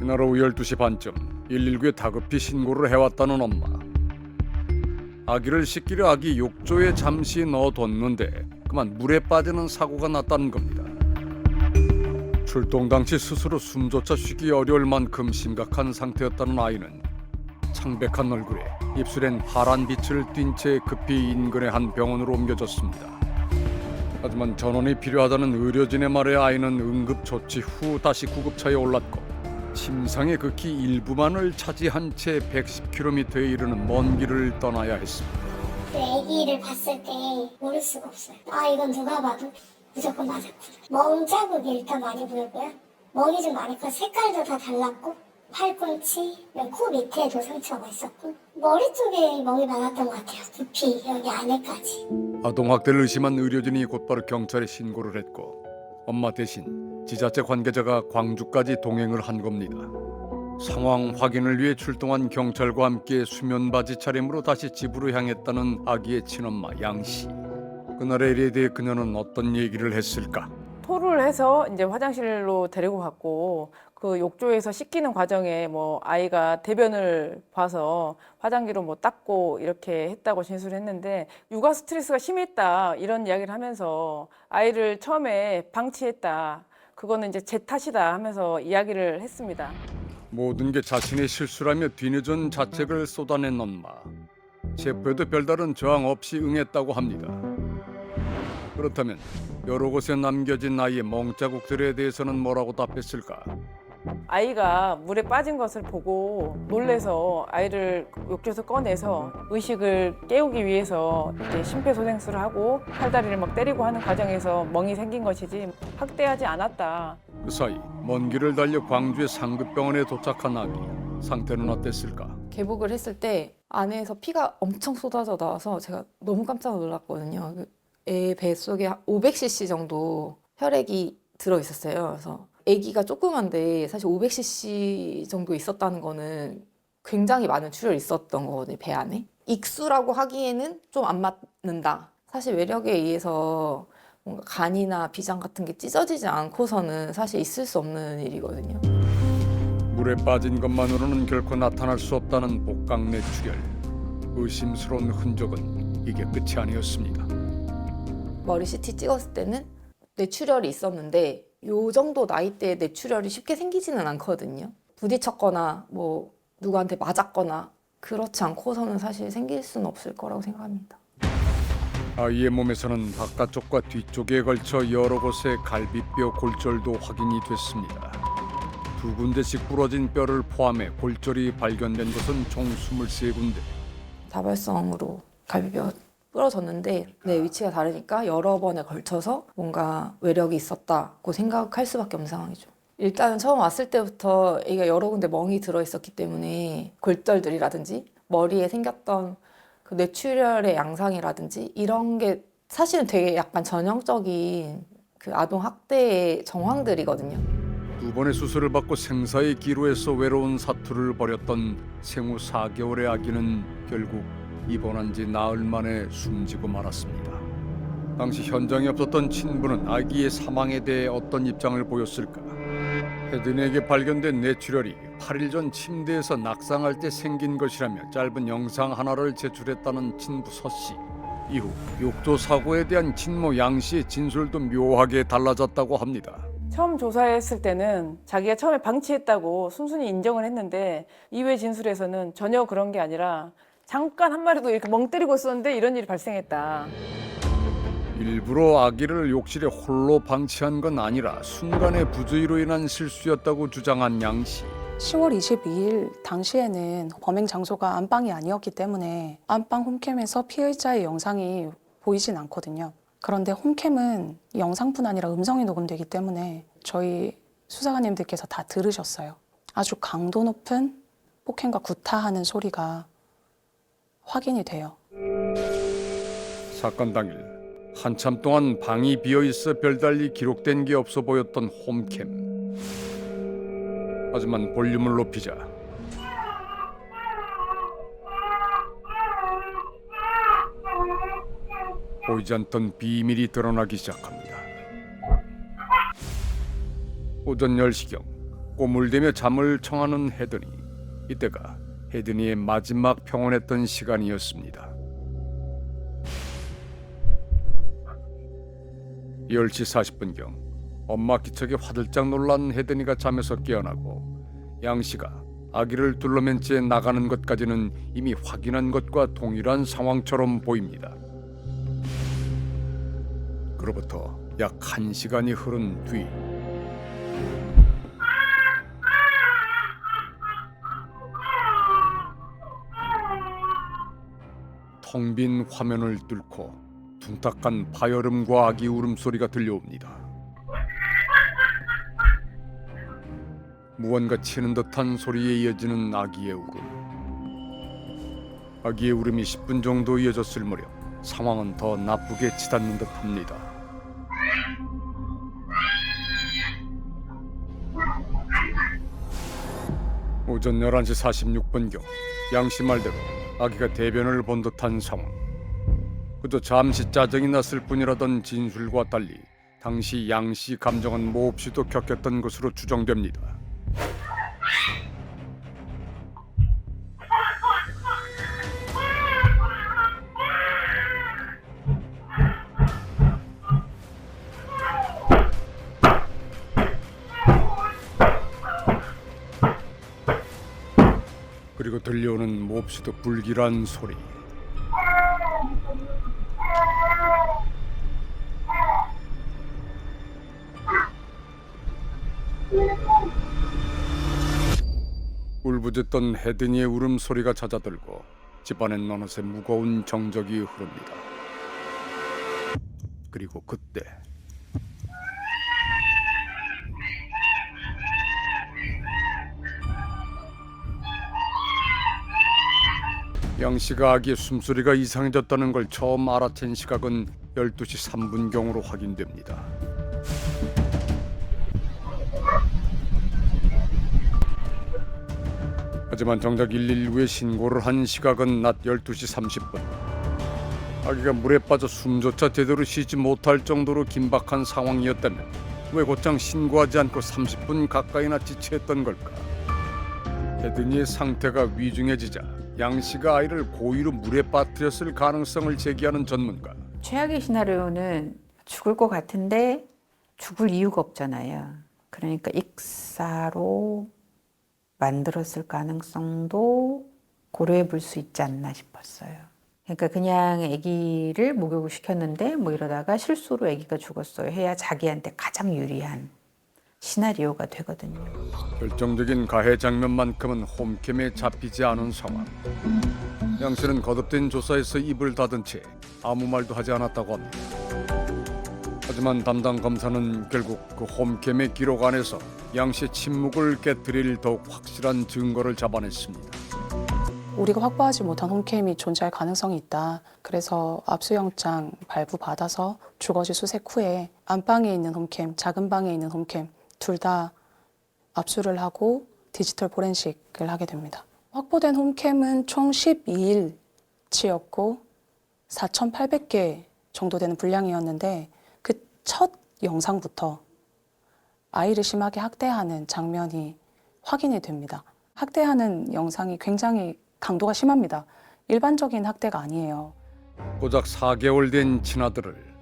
그날 오후 12시 반쯤 119에 다급히 신고를 해왔다는 엄마. 아기를 씻기려 아기 욕조에 잠시 넣어뒀는데 그만 물에 빠지는 사고가 났다는 겁니다. 출동 당시 스스로 숨조차 쉬기 어려울 만큼 심각한 상태였다는 아이는 창백한 얼굴에 입술엔 파란 빛을 띤 채 급히 인근의 한 병원으로 옮겨졌습니다. 하지만 전원이 필요하다는 의료진의 말에 아이는 응급조치 후 다시 구급차에 올랐고 침상의 극히 일부만을 차지한 채 110km에 이르는 먼 길을 떠나야 했습니다. 그 아기를 봤을 때 모를 수가 없어요. 아, 이건 누가 봐도 무조건 맞았구나. 멍 자국이 일단 많이 보이고요. 멍이 좀 많으니까 색깔도 다 달랐고 팔꿈치, 코 밑에도 상처가 있었고 머리 쪽에 멍이 많았던 것 같아요. 두피, 여기 안에까지. 아동학대를 의심한 의료진이 곧바로 경찰에 신고를 했고 엄마 대신 지자체 관계자가 광주까지 동행을 한 겁니다. 상황 확인을 위해 출동한 경찰과 함께 수면바지 차림으로 다시 집으로 향했다는 아기의 친엄마 양씨. 그날의 일에 대해 그녀는 어떤 얘기를 했을까? 토를 해서 이제 화장실로 데리고 갔고 그 욕조에서 씻기는 과정에 뭐 아이가 대변을 봐서 화장기로 뭐 닦고 이렇게 했다고 진술했는데 육아 스트레스가 심했다 이런 이야기를 하면서 아이를 처음에 방치했다. 그거는 이제 제 탓이다 하면서 이야기를 했습니다. 모든 게 자신의 실수라며 뒤늦은 자책을 쏟아낸 엄마. 체포에도 별다른 저항 없이 응했다고 합니다. 그렇다면 여러 곳에 남겨진 아이의 멍자국들에 대해서는 뭐라고 답했을까? 아이가 물에 빠진 것을 보고 놀래서 아이를 욕조에서 꺼내서 의식을 깨우기 위해서 이렇게 심폐소생술을 하고 팔다리를 막 때리고 하는 과정에서 멍이 생긴 것이지 학대하지 않았다. 그 사이 먼 길을 달려 광주의 상급병원에 도착한 아기. 상태는 어땠을까? 개복을 했을 때 안에서 피가 엄청 쏟아져 나와서 제가 너무 깜짝 놀랐거든요. 애 뱃속에 500cc 정도 혈액이 들어있었어요. 그래서 아기가 조그만데 사실 500cc 정도 있었다는 거는 굉장히 많은 출혈이 있었던 거거든요, 배 안에. 익수라고 하기에는 좀 안 맞는다. 사실 외력에 의해서 뭔가 간이나 비장 같은 게 찢어지지 않고서는 사실 있을 수 없는 일이거든요. 물에 빠진 것만으로는 결코 나타날 수 없다는 복강 뇌출혈. 의심스러운 흔적은 이게 끝이 아니었습니다. 머리 CT 찍었을 때는 뇌출혈이 있었는데 요 정도 나이대에 뇌출혈이 쉽게 생기지는 않거든요. 부딪혔거나 뭐 누구한테 맞았거나 그렇지 않고서는 사실 생길 수는 없을 거라고 생각합니다. 아이의 몸에서는 바깥쪽과 뒤쪽에 걸쳐 여러 곳의 갈비뼈 골절도 확인이 됐습니다. 두 군데씩 부러진 뼈를 포함해 골절이 발견된 것은 총 23군데. 다발성으로 갈비뼈 부러졌는데 내 위치가 다르니까 여러 번에 걸쳐서 뭔가 외력이 있었다고 생각할 수밖에 없는 상황이죠. 일단은 처음 왔을 때부터 애가 여러 군데 멍이 들어있었기 때문에 골절들이라든지 머리에 생겼던 그 뇌출혈의 양상이라든지 이런 게 사실은 되게 약간 전형적인 그 아동 학대의 정황들이거든요. 두 번의 수술을 받고 생사의 기로에서 외로운 사투를 벌였던 생후 4개월의 아기는 결국 입원한 지 나흘 만에 숨지고 말았습니다. 당시 현장에 없었던 친부는 아기의 사망에 대해 어떤 입장을 보였을까? 혜든에게 발견된 뇌출혈이 8일 전 침대에서 낙상할 때 생긴 것이라며 짧은 영상 하나를 제출했다는 친부 서 씨. 이후 욕조 사고에 대한 친모 양 씨의 진술도 묘하게 달라졌다고 합니다. 처음 조사했을 때는 자기가 처음에 방치했다고 순순히 인정을 했는데 이후의 진술에서는 전혀 그런 게 아니라 잠깐 한 마리도 이렇게 멍 때리고 있었는데 이런 일이 발생했다. 일부러 아기를 욕실에 홀로 방치한 건 아니라 순간의 부주의로 인한 실수였다고 주장한 양 씨. 10월 22일 당시에는 범행 장소가 안방이 아니었기 때문에 안방 홈캠에서 피해자의 영상이 보이진 않거든요. 그런데 홈캠은 영상뿐 아니라 음성이 녹음되기 때문에 저희 수사관님들께서 다 들으셨어요. 아주 강도 높은 폭행과 구타하는 소리가 확인이 돼요. 사건 당일 한참 동안 방이 비어있어 별달리 기록된 게 없어 보였던 홈캠. 하지만 볼륨을 높이자 보이지 않던 비밀이 드러나기 시작합니다. 오전 10시경 꼬물대며 잠을 청하는 혜든이. 이때가 혜든이의 마지막 평온했던 시간이었습니다. 10시 40분경 엄마 기척에 화들짝 놀란 혜든이가 잠에서 깨어나고 양씨가 아기를 둘러맨 채 나가는 것까지는 이미 확인한 것과 동일한 상황처럼 보입니다. 그로부터 약 1시간이 흐른 뒤 텅 빈 화면을 뚫고 둔탁한 파열음과 아기 울음소리가 들려옵니다. 무언가 치는 듯한 소리에 이어지는 아기의 울음. 아기의 울음이 10분 정도 이어졌을 무렵 상황은 더 나쁘게 치닫는 듯합니다. 오전 11시 46분경 양씨 말대로 아기가 대변을 본 듯한 상황. 그저 잠시 짜증이 났을 뿐이라던 진술과 달리 당시 양씨 감정은 몹시도 격했던 것으로 추정됩니다. 그리고 들려오는 몹시도 불길한 소리. 울부짖던 혜든이의 울음소리가 잦아들고 집안엔 어느새 무거운 정적이 흐릅니다. 그리고 그때 양씨가 아기의 숨소리가 이상해졌다는 걸 처음 알아챈 시각은 12시 3분경으로 확인됩니다. 하지만 정작 119에 신고를 한 시각은 낮 12시 30분. 아기가 물에 빠져 숨조차 제대로 쉬지 못할 정도로 긴박한 상황이었다면 왜 곧장 신고하지 않고 30분 가까이나 지체했던 걸까? 혜든이의 상태가 위중해지자 양씨가 아이를 고의로 물에 빠뜨렸을 가능성을 제기하는 전문가. 최악의 시나리오는 죽을 것 같은데 죽을 이유가 없잖아요. 그러니까 익사로 만들었을 가능성도 고려해 볼 수 있지 않나 싶었어요. 그러니까 그냥 아기를 목욕을 시켰는데 뭐 이러다가 실수로 아기가 죽었어요 해야 자기한테 가장 유리한 시나리오가 되거든요. 결정적인 가해 장면만큼은 홈캠에 잡히지 않은 상황. 양 씨는 거듭된 조사에서 입을 닫은 채 아무 말도 하지 않았다고 합니다. 하지만 담당 검사는 결국 그 홈캠의 기록 안에서 양 씨의 침묵을 깨뜨릴 더욱 확실한 증거를 잡아냈습니다. 우리가 확보하지 못한 홈캠이 존재할 가능성이 있다. 그래서 압수영장 발부받아서 주거지 수색 후에 안방에 있는 홈캠, 작은 방에 있는 홈캠 둘 다 압수를 하고 디지털 포렌식을 하게 됩니다. 확보된 홈캠은 총 12일치였고 4,800개 정도 되는 분량이었는데 그 첫 영상부터 아이를 심하게 학대하는 장면이 확인이 됩니다. 학대하는 영상이 굉장히 강도가 심합니다. 일반적인 학대가 아니에요. 고작 4개월 된 친아들을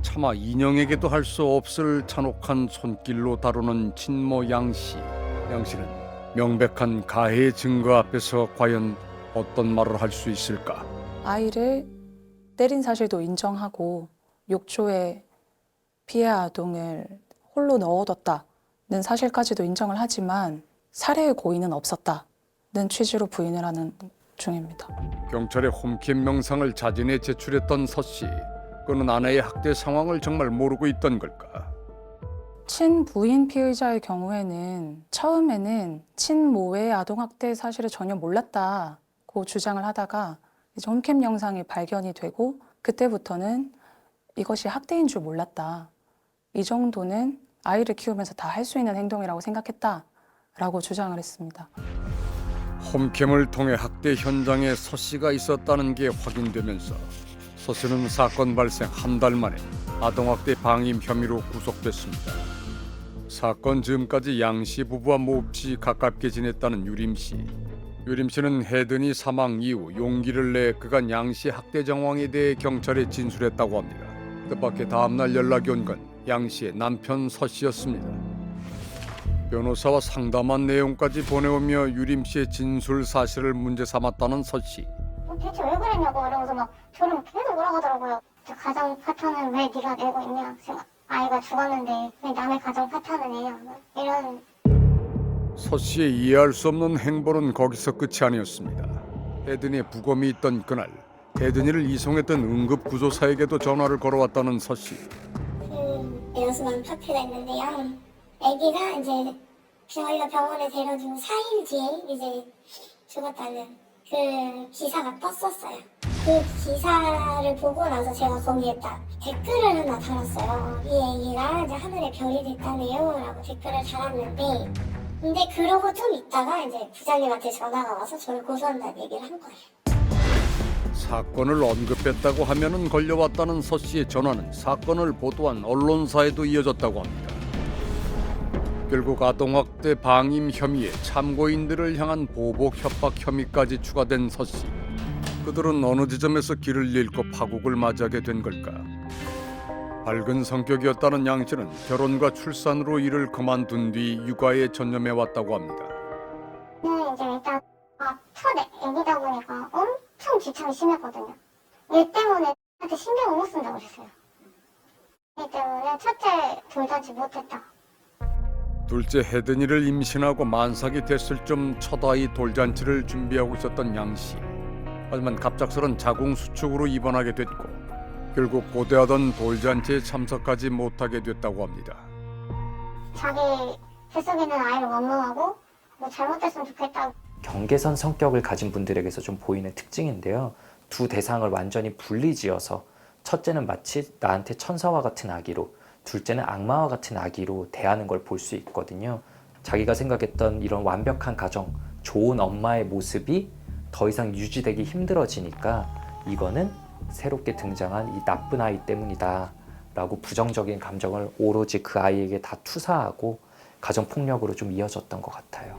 차마 인형에게도 할 수 없을 잔혹한 손길로 다루는 친모 양씨. 양씨는 명백한 가해 증거 앞에서 과연 어떤 말을 할 수 있을까? 아이를 때린 사실도 인정하고 욕조에 피해 아동을 홀로 넣어뒀다는 사실까지도 인정을 하지만 살해의 고의는 없었다는 취지로 부인을 하는 중입니다. 경찰의 홈캠 영상을 자진해 제출했던 서 씨. 그는 아내의 학대 상황을 정말 모르고 있던 걸까? 친부인 피의자의 경우에는 처음에는 친모의 아동학대 사실을 전혀 몰랐다고 주장을 하다가 이제 홈캠 영상이 발견이 되고 그때부터는 이것이 학대인 줄 몰랐다. 이 정도는 아이를 키우면서 다 할 수 있는 행동이라고 생각했다라고 주장을 했습니다. 홈캠을 통해 학대 현장에 서 씨가 있었다는 게 확인되면서 서 씨는 사건 발생 한 달 만에 아동학대 방임 혐의로 구속됐습니다. 사건 즈음까지 양 씨 부부와 몹시 가깝게 지냈다는 유림 씨. 유림 씨는 혜든이 사망 이후 용기를 내 그간 양 씨 학대 정황에 대해 경찰에 진술했다고 합니다. 뜻밖의 다음날 연락이 온 건 양 씨의 남편 서 씨였습니다. 변호사와 상담한 내용까지 보내오며 유림 씨의 진술 사실을 문제 삼았다는 서 씨. 대체 왜 그랬냐고 이러면서 막 저를 계속 몰아가더라고요. 가정 파탄은 왜 네가 내고 있냐. 제가 아이가 죽었는데 왜 남의 가정 파탄을 내냐. 이런. 서 씨의 이해할 수 없는 행보는 거기서 끝이 아니었습니다. 혜든이의 부검이 있던 그날 혜든이를 이송했던 응급구조사에게도 전화를 걸어왔다는 서 씨. 연수만 파티가 있는데요. 아기가 이제 저희가 병원에 데려주고 4일 뒤에 이제 죽었다는 그 기사가 떴었어요. 그 기사를 보고 나서 제가 거기에 딱 댓글을 하나 달았어요. 이 아기가 이제 하늘에 별이 됐다네요 라고 댓글을 달았는데, 근데 그러고 좀 있다가 이제 부장님한테 전화가 와서 저를 고소한다는 얘기를 한 거예요. 사건을 언급했다고 하면은 걸려왔다는 서 씨의 전화는 사건을 보도한 언론사에도 이어졌다고 합니다. 결국 아동학대 방임 혐의에 참고인들을 향한 보복 협박 혐의까지 추가된 서 씨. 그들은 어느 지점에서 길을 잃고 파국을 맞이하게 된 걸까? 밝은 성격이었다는 양 씨는 결혼과 출산으로 일을 그만둔 뒤 육아에 전념해 왔다고 합니다. 이제 일단 첫 애기다 보니까 엄청 집착이 심했거든요. 얘 때문에 한테 신경을 못 쓴다고 그랬어요. 이 때문에 첫째 돌잔치 못했다. 둘째 혜든이를 임신하고 만삭이 됐을 쯤 첫 아이 돌잔치를 준비하고 있었던 양 씨. 하지만 갑작스런 자궁수축으로 입원하게 됐고 결국 고대하던 돌잔치에 참석하지 못하게 됐다고 합니다. 자기 뱃속에 있는 아이를 원망하고 뭐 잘못됐으면 좋겠다. 경계선 성격을 가진 분들에게서 좀 보이는 특징인데요. 두 대상을 완전히 분리지어서 첫째는 마치 나한테 천사와 같은 아기로, 둘째는 악마와 같은 아기로 대하는 걸 볼 수 있거든요. 자기가 생각했던 이런 완벽한 가정, 좋은 엄마의 모습이 더 이상 유지되기 힘들어지니까 이거는 새롭게 등장한 이 나쁜 아이 때문이다 라고 부정적인 감정을 오로지 그 아이에게 다 투사하고 가정폭력으로 좀 이어졌던 것 같아요.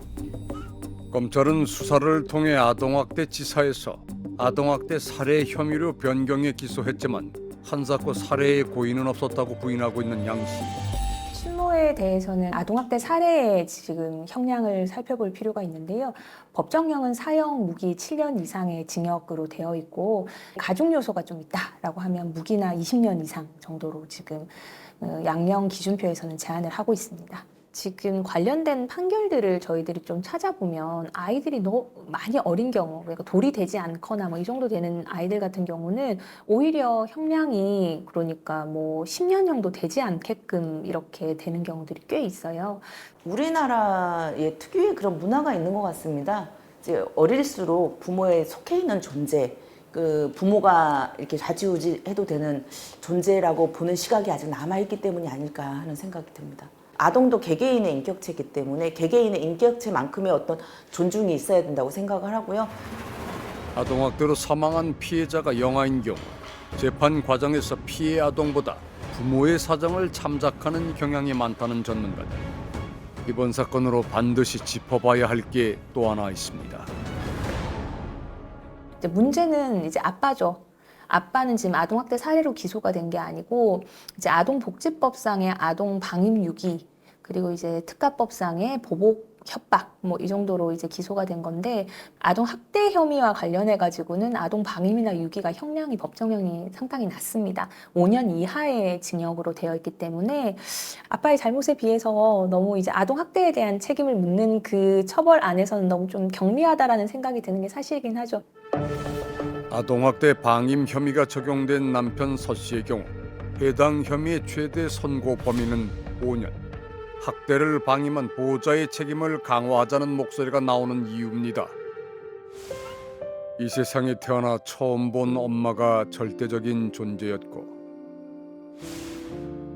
검찰은 수사를 통해 아동학대치사에서 아동학대 살해 혐의로 변경해 기소했지만 한사코 살해의 고의는 없었다고 부인하고 있는 양 씨. 추모에 대해서는 아동학대 살해의 지금 형량을 살펴볼 필요가 있는데요. 법정형은 사형 무기 7년 이상의 징역으로 되어 있고 가중 요소가 좀 있다라고 하면 무기나 20년 이상 정도로 지금 양형 기준표에서는 제한을 하고 있습니다. 지금 관련된 판결들을 저희들이 좀 찾아보면 아이들이 너무 많이 어린 경우, 그러니까 돌이 되지 않거나 뭐 이 정도 되는 아이들 같은 경우는 오히려 형량이 그러니까 뭐 10년 정도 되지 않게끔 이렇게 되는 경우들이 꽤 있어요. 우리나라의 특유의 그런 문화가 있는 것 같습니다. 이제 어릴수록 부모에 속해 있는 존재, 그 부모가 이렇게 좌지우지해도 되는 존재라고 보는 시각이 아직 남아있기 때문이 아닐까 하는 생각이 듭니다. 아동도 개개인의 인격체이기 때문에 개개인의 인격체만큼의 어떤 존중이 있어야 된다고 생각을 하고요. 아동학대로 사망한 피해자가 영아인 경우 재판 과정에서 피해 아동보다 부모의 사정을 참작하는 경향이 많다는 전문가들. 이번 사건으로 반드시 짚어봐야 할 게 또 하나 있습니다. 이제 문제는 이제 아빠죠. 아빠는 지금 아동학대 살해로 기소가 된 게 아니고 이제 아동복지법상의 아동방임유기 그리고 이제 특가법상의 보복 협박 뭐 이 정도로 이제 기소가 된 건데 아동학대 혐의와 관련해 가지고는 아동방임이나 유기가 형량이 법정형이 상당히 낮습니다. 5년 이하의 징역으로 되어 있기 때문에 아빠의 잘못에 비해서 너무 이제 아동학대에 대한 책임을 묻는 그 처벌 안에서는 너무 좀 경미하다라는 생각이 드는 게 사실이긴 하죠. 아동학대 방임 혐의가 적용된 남편 서 씨의 경우 해당 혐의의 최대 선고 범위는 5년. 학대를 방임한 보호자의 책임을 강화하자는 목소리가 나오는 이유입니다. 이 세상에 태어나 처음 본 엄마가 절대적인 존재였고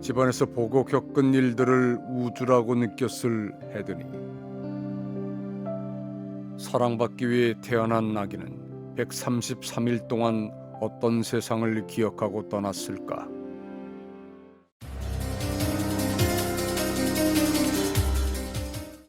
집안에서 보고 겪은 일들을 우주라고 느꼈을 혜든이 사랑받기 위해 태어난 아기는 133일 동안 어떤 세상을 기억하고 떠났을까?